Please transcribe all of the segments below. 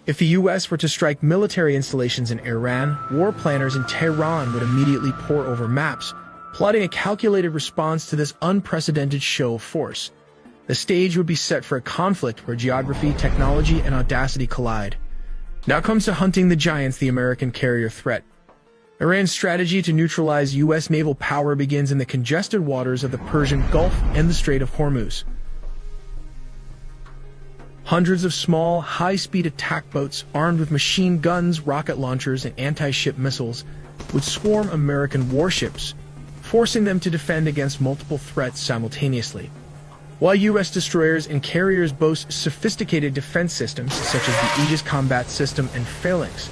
If the US were to strike military installations in Iran, war planners in Tehran would immediately pore over maps, plotting a calculated response to this unprecedented show of force. The stage would be set for a conflict where geography, technology, and audacity collide. Now comes to hunting the giants, the American carrier threat. Iran's strategy to neutralize U.S. naval power begins in the congested waters of the Persian Gulf and the Strait of Hormuz. Hundreds of small, high-speed attack boats armed with machine guns, rocket launchers, and anti-ship missiles would swarm American warships, forcing them to defend against multiple threats simultaneously. While U.S. destroyers and carriers boast sophisticated defense systems such as the Aegis Combat System and Phalanx,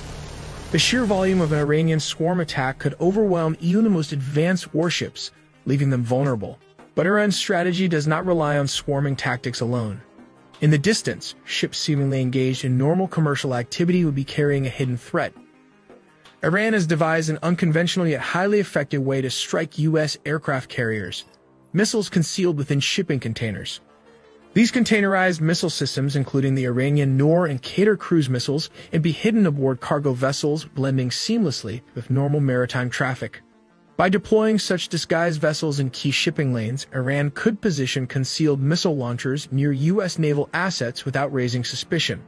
the sheer volume of an Iranian swarm attack could overwhelm even the most advanced warships, leaving them vulnerable. But Iran's strategy does not rely on swarming tactics alone. In the distance, ships seemingly engaged in normal commercial activity would be carrying a hidden threat. Iran has devised an unconventional yet highly effective way to strike U.S. aircraft carriers: missiles concealed within shipping containers. These containerized missile systems, including the Iranian Noor and Qatar cruise missiles, can be hidden aboard cargo vessels, blending seamlessly with normal maritime traffic. By deploying such disguised vessels in key shipping lanes, Iran could position concealed missile launchers near U.S. naval assets without raising suspicion.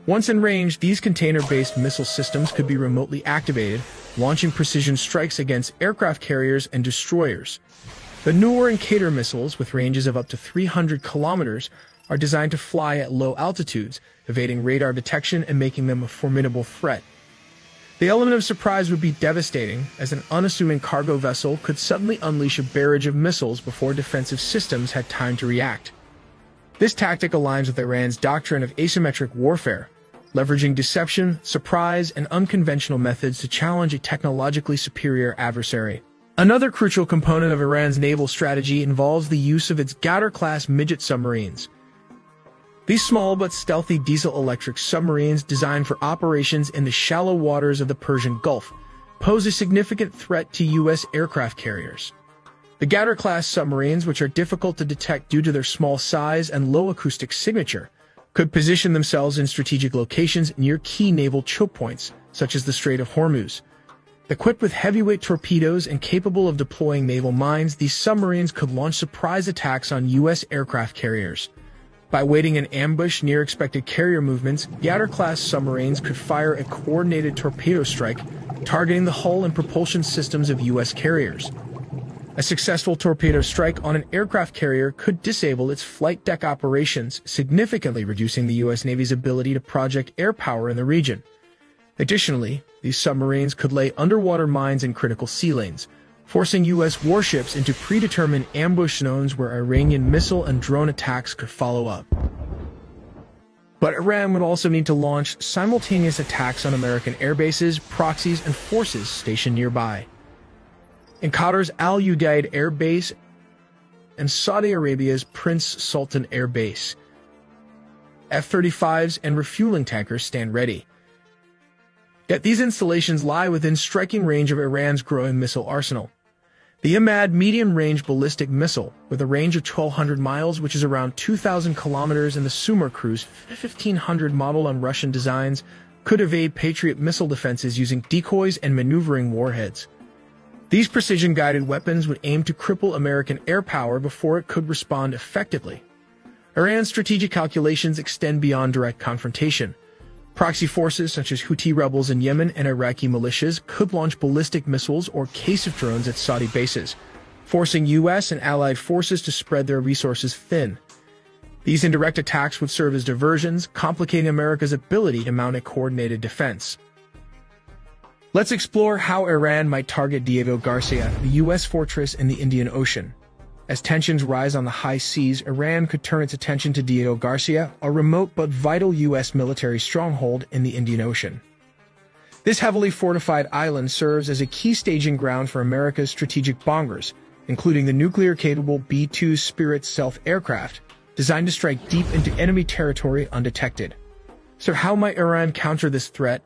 Once in range, these container-based missile systems could be remotely activated, launching precision strikes against aircraft carriers and destroyers. The Noor and Qatar missiles, with ranges of up to 300 kilometers, are designed to fly at low altitudes, evading radar detection and making them a formidable threat. The element of surprise would be devastating, as an unassuming cargo vessel could suddenly unleash a barrage of missiles before defensive systems had time to react. This tactic aligns with Iran's doctrine of asymmetric warfare, leveraging deception, surprise, and unconventional methods to challenge a technologically superior adversary. Another crucial component of Iran's naval strategy involves the use of its Ghadar-class midget submarines. These small but stealthy diesel-electric submarines, designed for operations in the shallow waters of the Persian Gulf, pose a significant threat to U.S. aircraft carriers. The Ghadar-class submarines, which are difficult to detect due to their small size and low acoustic signature, could position themselves in strategic locations near key naval choke points, such as the Strait of Hormuz. Equipped with heavyweight torpedoes and capable of deploying naval mines, these submarines could launch surprise attacks on U.S. aircraft carriers. By waiting in ambush near expected carrier movements, Ghadar-class submarines could fire a coordinated torpedo strike, targeting the hull and propulsion systems of U.S. carriers. A successful torpedo strike on an aircraft carrier could disable its flight deck operations, significantly reducing the U.S. Navy's ability to project air power in the region. Additionally, these submarines could lay underwater mines in critical sea lanes, forcing U.S. warships into predetermined ambush zones where Iranian missile and drone attacks could follow up. But Iran would also need to launch simultaneous attacks on American airbases, proxies, and forces stationed nearby. In Qatar's Al Udeid Air Base and Saudi Arabia's Prince Sultan Air Base, F-35s and refueling tankers stand ready. Yet these installations lie within striking range of Iran's growing missile arsenal. The Imad medium-range ballistic missile, with a range of 1,200 miles, which is around 2,000 kilometers, and the Sumar Cruise 1,500 model on Russian designs, could evade Patriot missile defenses using decoys and maneuvering warheads. These precision-guided weapons would aim to cripple American air power before it could respond effectively. Iran's strategic calculations extend beyond direct confrontation. Proxy forces such as Houthi rebels in Yemen and Iraqi militias could launch ballistic missiles or Kasif drones at Saudi bases, forcing U.S. and allied forces to spread their resources thin. These indirect attacks would serve as diversions, complicating America's ability to mount a coordinated defense. Let's explore how Iran might target Diego Garcia, the U.S. fortress in the Indian Ocean. As tensions rise on the high seas, Iran could turn its attention to Diego Garcia, a remote but vital U.S. military stronghold in the Indian Ocean. This heavily fortified island serves as a key staging ground for America's strategic bombers, including the nuclear-capable B-2 Spirit stealth aircraft, designed to strike deep into enemy territory undetected. So how might Iran counter this threat?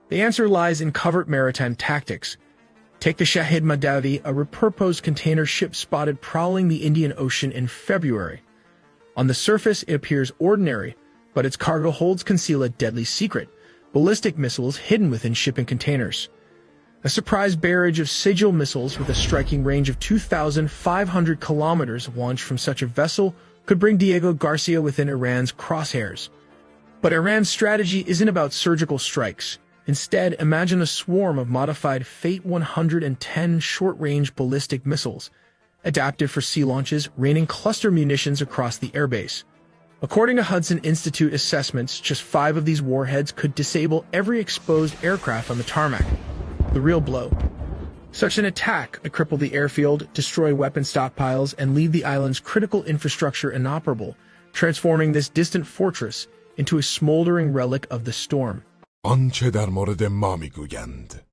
The answer lies in covert maritime tactics. Take the Shahid Mahdavi, a repurposed container ship spotted prowling the Indian Ocean in February. On the surface, it appears ordinary, but its cargo holds conceal a deadly secret, ballistic missiles hidden within shipping containers. A surprise barrage of sigil missiles with a striking range of 2,500 kilometers launched from such a vessel could bring Diego Garcia within Iran's crosshairs. But Iran's strategy isn't about surgical strikes. Instead, imagine a swarm of modified Fate 110 short-range ballistic missiles, adapted for sea launches, raining cluster munitions across the airbase. According to Hudson Institute assessments, just 5 of these warheads could disable every exposed aircraft on the tarmac. The real blow. Such an attack would cripple the airfield, destroy weapon stockpiles, and leave the island's critical infrastructure inoperable, transforming this distant fortress into a smoldering relic of the storm. آنچه در مورد ما میگویند